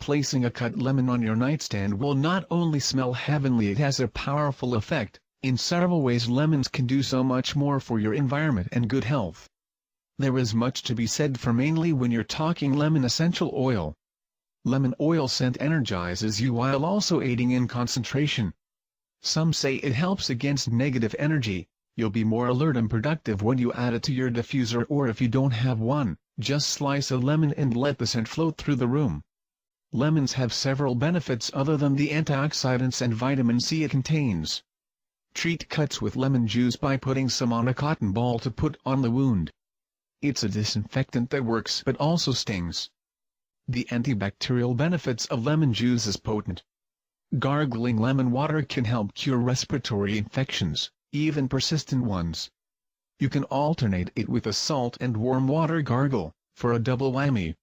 Placing a cut lemon on your nightstand will not only smell heavenly, it has a powerful effect. In several ways lemons can do so much more for your environment and good health. There is much to be said for mainly when you're talking lemon essential oil. Lemon oil scent energizes you while also aiding in concentration. Some say it helps against negative energy. You'll be more alert and productive when you add it to your diffuser, or if you don't have one, just slice a lemon and let the scent float through the room. Lemons have several benefits other than the antioxidants and vitamin C it contains. Treat cuts with lemon juice by putting some on a cotton ball to put on the wound. It's a disinfectant that works but also stings. The antibacterial benefits of lemon juice is potent. Gargling lemon water can help cure respiratory infections, even persistent ones. You can alternate it with a salt and warm water gargle, for a double whammy.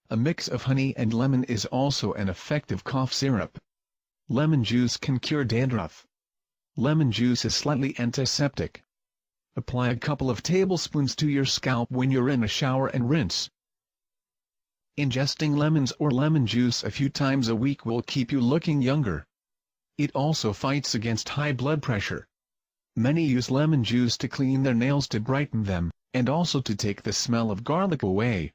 A mix of honey and lemon is also an effective cough syrup. Lemon juice can cure dandruff. Lemon juice is slightly antiseptic. Apply a couple of tablespoons to your scalp when you're in a shower and rinse. Ingesting lemons or lemon juice a few times a week will keep you looking younger. It also fights against high blood pressure. Many use lemon juice to clean their nails to brighten them, and also to take the smell of garlic away.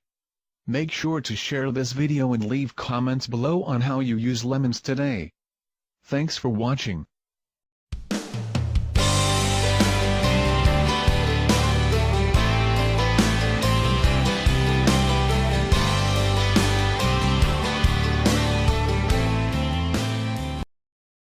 Make sure to share this video and leave comments below on how you use lemons today. Thanks for watching.